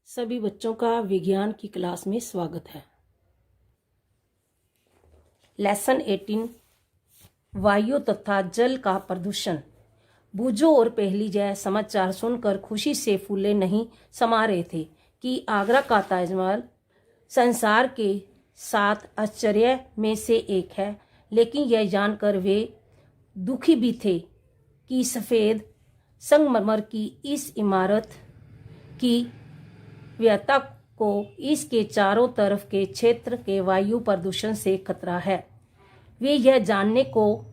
सभी बच्चों का विज्ञान की क्लास में स्वागत है। लेसन 18 वायु तथा जल का प्रदूषण। बूझो और पहली जय समाचार सुनकर खुशी से फूले नहीं समा रहे थे कि आगरा का ताजमहल संसार के 7 आश्चर्य में से एक है, लेकिन यह जानकर वे दुखी भी थे कि सफ़ेद संगमरमर की इस इमारत की व्यता को इसके चारों तरफ के क्षेत्र के वायु प्रदूषण से खतरा है। वे यह जानने को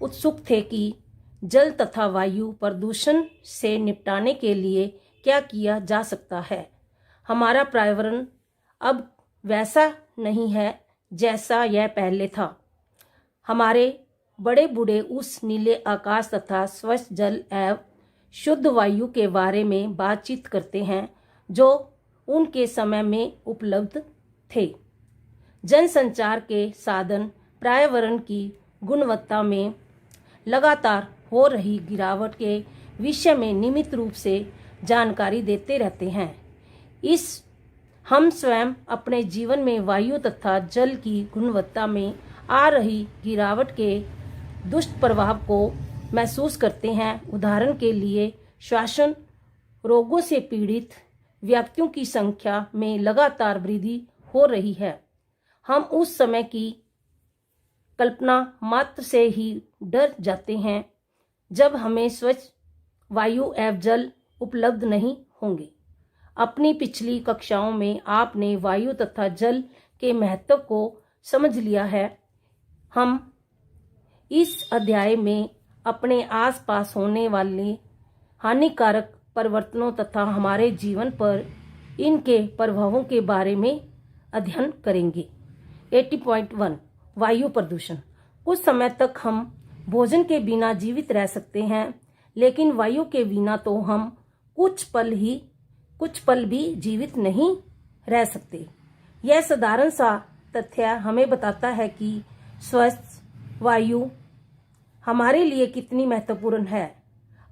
उत्सुक थे कि जल तथा वायु प्रदूषण से निपटाने के लिए क्या किया जा सकता है। हमारा पर्यावरण अब वैसा नहीं है जैसा यह पहले था। हमारे बड़े बूढ़े उस नीले आकाश तथा स्वच्छ जल एवं शुद्ध वायु के बारे में बातचीत करते हैं जो उनके समय में उपलब्ध थे। जनसंचार के साधन पर्यावरण की गुणवत्ता में लगातार हो रही गिरावट के विषय में नियमित रूप से जानकारी देते रहते हैं। हम स्वयं अपने जीवन में वायु तथा जल की गुणवत्ता में आ रही गिरावट के दुष्प्रभाव को महसूस करते हैं। उदाहरण के लिए श्वसन रोगों से पीड़ित व्यक्तियों की संख्या में लगातार वृद्धि हो रही है। हम उस समय की कल्पना मात्र से ही डर जाते हैं जब हमें स्वच्छ वायु एवं जल उपलब्ध नहीं होंगे। अपनी पिछली कक्षाओं में आपने वायु तथा जल के महत्व को समझ लिया है। हम इस अध्याय में अपने आसपास होने वाले हानिकारक परिवर्तनों तथा हमारे जीवन पर इनके प्रभावों के बारे में अध्ययन करेंगे। 80.1 वायु प्रदूषण। कुछ समय तक हम भोजन के बिना जीवित रह सकते हैं, लेकिन वायु के बिना तो हम कुछ पल भी जीवित नहीं रह सकते। यह साधारण सा तथ्य हमें बताता है कि स्वच्छ वायु हमारे लिए कितनी महत्वपूर्ण है।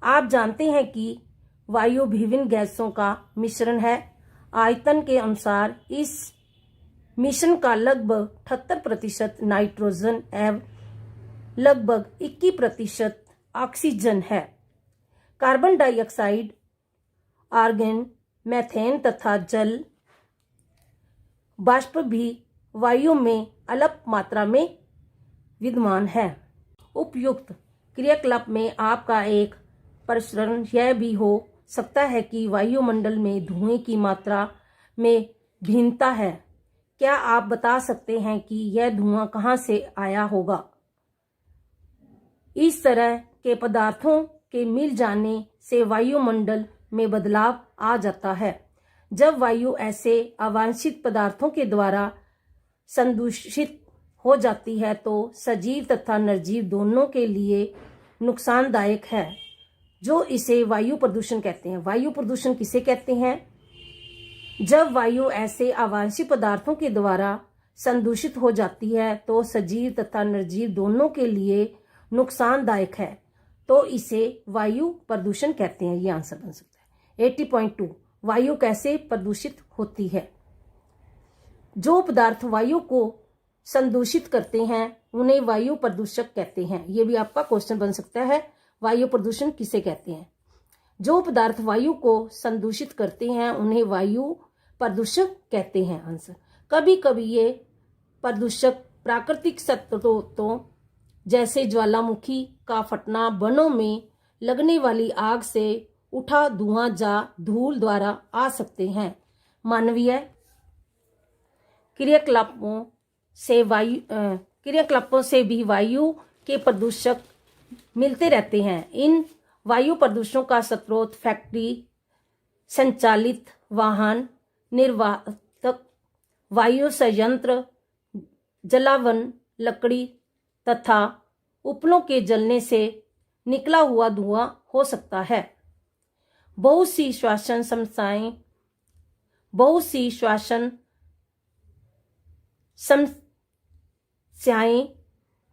आप जानते हैं कि वायु विभिन्न गैसों का मिश्रण है। आयतन के अनुसार इस मिश्रण का लगभग 78% नाइट्रोजन एवं लगभग 21% ऑक्सीजन है। कार्बन डाइऑक्साइड, आर्गन, मीथेन तथा जल वाष्प भी वायु में अल्प मात्रा में विद्यमान है। उपयुक्त क्रियाकलाप में आपका एक प्रश्न यह भी हो सकता है कि वायुमंडल में धुएं की मात्रा में भिन्नता है। क्या आप बता सकते हैं कि यह धुआं कहां से आया होगा? इस तरह के पदार्थों के मिल जाने से वायुमंडल में बदलाव आ जाता है। जब वायु ऐसे अवांछित पदार्थों के द्वारा संदूषित हो जाती है तो सजीव तथा निर्जीव दोनों के लिए नुकसानदायक है, जो इसे वायु प्रदूषण कहते हैं। वायु प्रदूषण किसे कहते हैं? जब वायु ऐसे अवांछित पदार्थों के द्वारा संदूषित हो जाती है तो सजीव तथा निर्जीव दोनों के लिए नुकसानदायक है, तो इसे वायु प्रदूषण कहते हैं। ये आंसर बन सकता है। 80.2 वायु कैसे प्रदूषित होती है? जो पदार्थ वायु को संदूषित करते हैं उन्हें वायु प्रदूषक कहते हैं। ये भी आपका क्वेश्चन बन सकता है। वायु प्रदूषण किसे कहते हैं? जो पदार्थ वायु को संदूषित करते हैं उन्हें वायु प्रदूषक कहते हैं। आंसर। कभी कभी ये प्रदूषक प्राकृतिक स्रोतों जैसे ज्वालामुखी का फटना, वनों में लगने वाली आग से उठा धुआं या धूल द्वारा आ सकते हैं। मानवीय क्रियाकलापों से भी वायु के प्रदूषक मिलते रहते हैं। इन वायु प्रदूषणों का स्रोत फैक्ट्री संचालित वाहन, निर्वातक वायु संयंत्र, जलावन, लकड़ी तथा उपलों के जलने से निकला हुआ धुआं हो सकता है। बहुत सी श्वसन समस्याएं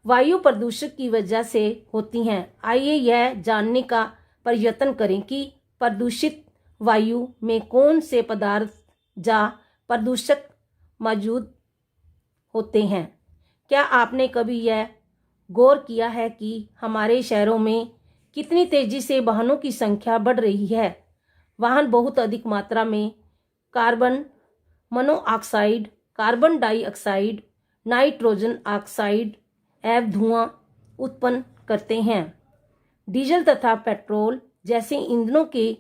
वायु प्रदूषण की वजह से होती हैं। आइए यह जानने का प्रयत्न करें कि प्रदूषित वायु में कौन से पदार्थ या प्रदूषक मौजूद होते हैं? क्या आपने कभी यह गौर किया है कि हमारे शहरों में कितनी तेजी से वाहनों की संख्या बढ़ रही है? वाहन बहुत अधिक मात्रा में carbon monoxide, carbon dioxide, nitrogen oxide एवं धुआं उत्पन्न करते हैं। डीजल तथा पेट्रोल जैसे ईंधनों के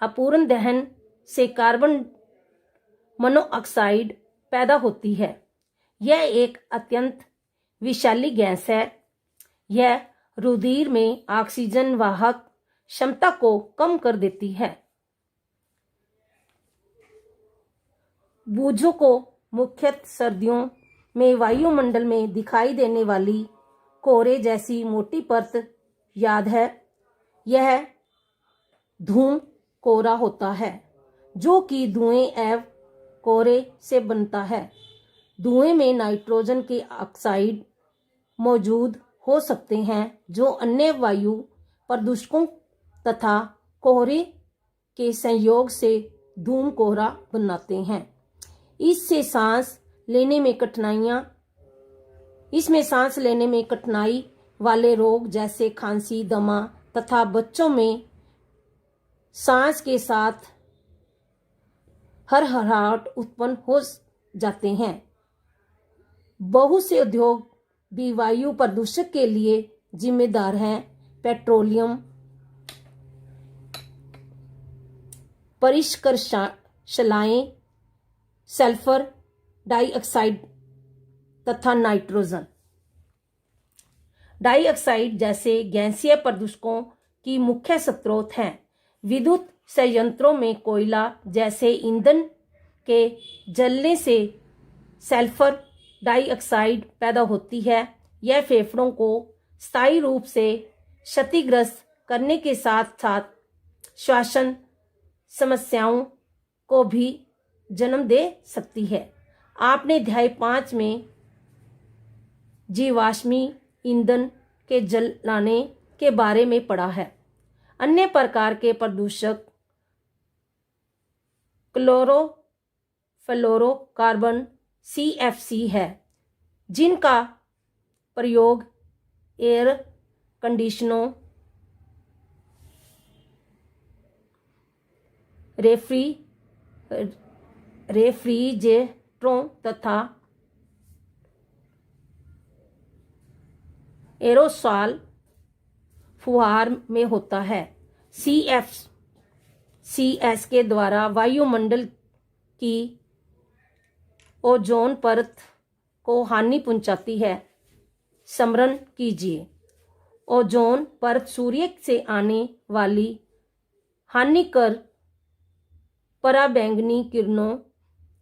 अपूर्ण दहन से कार्बन मोनोऑक्साइड पैदा होती है। यह एक अत्यंत विषैली गैस है। यह रुधिर में ऑक्सीजन वाहक क्षमता को कम कर देती है। बूझों को मुख्यतः सर्दियों में वायुमंडल में दिखाई देने वाली कोहरे जैसी मोटी परत याद है। यह धूम कोहरा होता है जो कि धुएं एवं कोहरे से बनता है। धुएं में नाइट्रोजन के ऑक्साइड मौजूद हो सकते हैं जो अन्य वायु प्रदूषकों तथा कोहरे के संयोग से धूम कोहरा बनाते हैं। इसमें सांस लेने में कठिनाई वाले रोग जैसे खांसी, दमा तथा बच्चों में सांस के साथ हड़हड़ाहट उत्पन्न हो जाते हैं। बहुत से उद्योग भी वायु प्रदूषण के लिए जिम्मेदार हैं। पेट्रोलियम परिष्करशालाएं सल्फर डाइऑक्साइड तथा नाइट्रोजन डाइऑक्साइड जैसे गैसीय प्रदूषकों की मुख्य स्रोत हैं। विद्युत संयंत्रों में कोयला जैसे ईंधन के जलने से सल्फर डाइऑक्साइड पैदा होती है। यह फेफड़ों को स्थायी रूप से क्षतिग्रस्त करने के साथ साथ श्वसन समस्याओं को भी जन्म दे सकती है। आपने अध्याय 5 में जीवाश्मी ईंधन के जलाने के बारे में पढ़ा है। अन्य प्रकार के प्रदूषक क्लोरोफ्लोरोकार्बन CFC है, जिनका प्रयोग एयर कंडीशनों, रेफ्रिजरेटरों तथा एरोसॉल फुहार में होता है। CFCs के द्वारा वायुमंडल की ओजोन परत को हानि पहुंचाती है। स्मरण कीजिए, ओजोन परत सूर्य से आने वाली हानिकर पराबैंगनी किरणों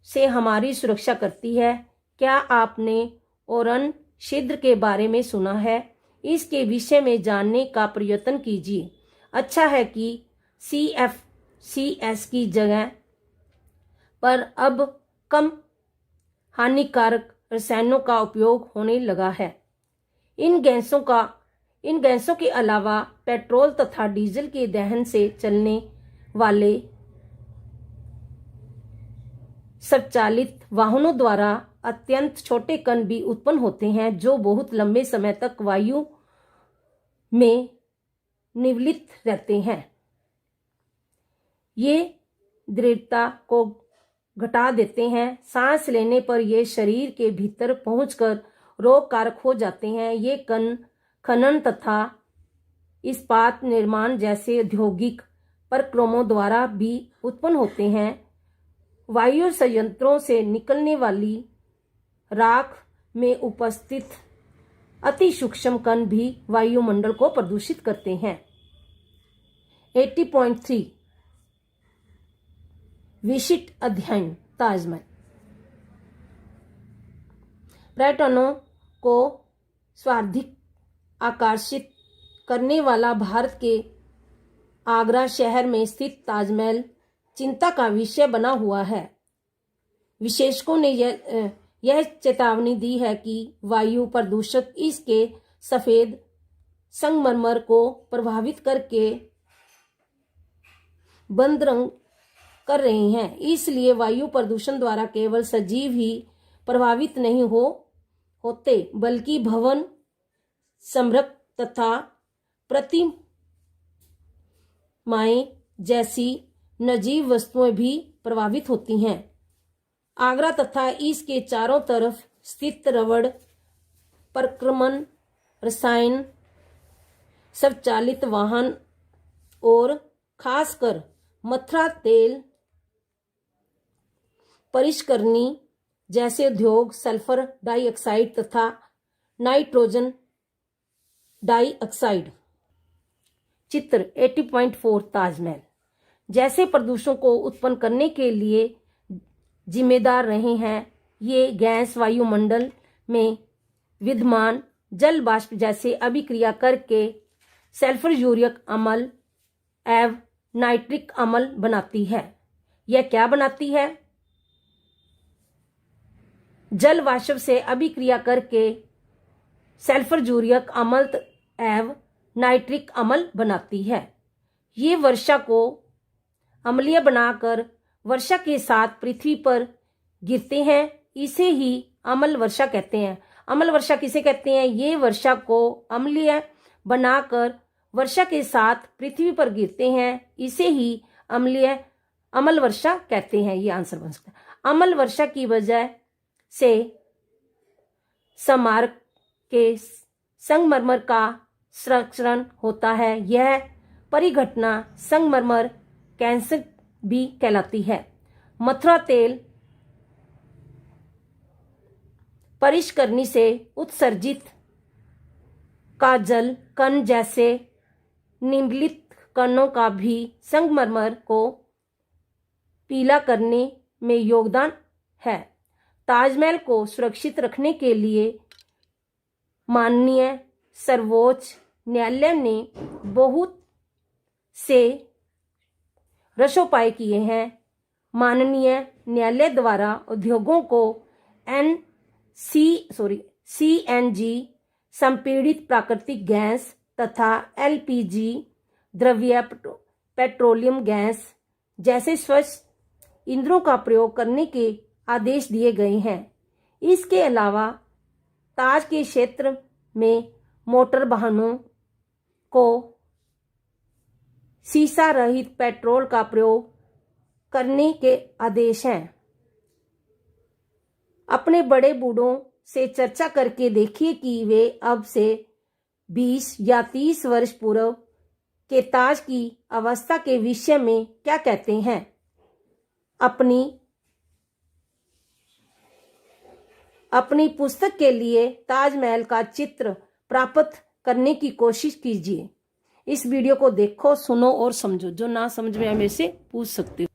से हमारी सुरक्षा करती है। क्या आपने ओजोन छिद्र के बारे में सुना है? इसके विषय में जानने का प्रयत्न कीजिए। अच्छा है कि CFCs की जगह पर अब कम हानिकारक रसायनों का उपयोग होने लगा है। इन गैसों के अलावा पेट्रोल तथा डीजल के दहन से चलने वाले स्वचालित वाहनों द्वारा अत्यंत छोटे कण भी उत्पन्न होते हैं जो बहुत लंबे समय तक वायु में निवलित रहते हैं। ये दृढ़ता को घटा देते हैं। सांस लेने पर ये शरीर के भीतर पहुंचकर रोग कारक हो जाते हैं। ये कण खनन तथा इस्पात निर्माण जैसे औद्योगिक प्रक्रियाओं द्वारा भी उत्पन्न होते हैं। वायु संयंत्रों से निकलने वाली राख में उपस्थित अति सूक्ष्म कण भी वायुमंडल को प्रदूषित करते हैं। 80.3 विशिष्ट अध्ययन ताजमहल। पर्यटकों को सर्वाधिक आकर्षित करने वाला भारत के आगरा शहर में स्थित ताजमहल चिंता का विषय बना हुआ है। विशेषज्ञों ने यह चेतावनी दी है कि वायु प्रदूषक इसके सफेद संगमरमर को प्रभावित करके बंद रंग कर रहे हैं। इसलिए वायु प्रदूषण द्वारा केवल सजीव ही प्रभावित नहीं होते बल्कि भवन, समृद्ध तथा प्रतिमाएं जैसी निर्जीव वस्तुएं भी प्रभावित होती हैं। आगरा तथा इसके चारों तरफ स्थित रबड़, परिक्रमण, रसायन, स्वचालित वाहन और खासकर मथुरा तेल परिष्करणी जैसे उद्योग सल्फर डाइऑक्साइड तथा नाइट्रोजन डाइऑक्साइड। चित्र 80.4 ताजमहल जैसे प्रदूषणों को उत्पन्न करने के लिए जिम्मेदार रहे हैं। ये गैस वायुमंडल में विद्यमान जल वाष्प जैसे अभिक्रिया करके सल्फ्यूरिक अम्ल एवं नाइट्रिक अम्ल बनाती है। यह क्या बनाती है? जल वाष्प से अभिक्रिया करके सल्फ्यूरिक अम्ल एवं नाइट्रिक अम्ल बनाती है। ये वर्षा को अम्लीय बनाकर वर्षा के साथ पृथ्वी पर गिरते हैं। इसे ही अम्ल वर्षा कहते हैं। अम्ल वर्षा किसे कहते हैं? ये वर्षा को अम्लीय बनाकर वर्षा के साथ पृथ्वी पर गिरते हैं। इसे ही अम्ल वर्षा कहते हैं। ये आंसर बन सकता है। अम्ल वर्षा की वजह से स्मारक के संगमरमर का संरक्षण होता है। यह परिघटना संगमरमर कैंसर भी कहलाती है। मथुरा तेल परिष्करणी से उत्सर्जित का जल कण जैसे निम्नलिखित कणों का भी संगमरमर को पीला करने में योगदान है। ताजमहल को सुरक्षित रखने के लिए माननीय सर्वोच्च न्यायालय ने बहुत से रसोपाय किए हैं। माननीय न्यायालय द्वारा उद्योगों को सीएनजी संपीड़ित प्राकृतिक गैस तथा एलपीजी द्रव्य पेट्रोलियम गैस जैसे स्वच्छ ईंधनों का प्रयोग करने के आदेश दिए गए हैं। इसके अलावा ताज के क्षेत्र में मोटर वाहनों को सीसा रहित पेट्रोल का प्रयोग करने के आदेश हैं। अपने बड़े बूढ़ों से चर्चा करके देखिए कि वे अब से 20 या 30 वर्ष पूर्व के ताज की अवस्था के विषय में क्या कहते हैं। अपनी पुस्तक के लिए ताजमहल का चित्र प्राप्त करने की कोशिश कीजिए। इस वीडियो को देखो, सुनो और समझो। जो ना समझ में आए मेरे से पूछ सकते हो।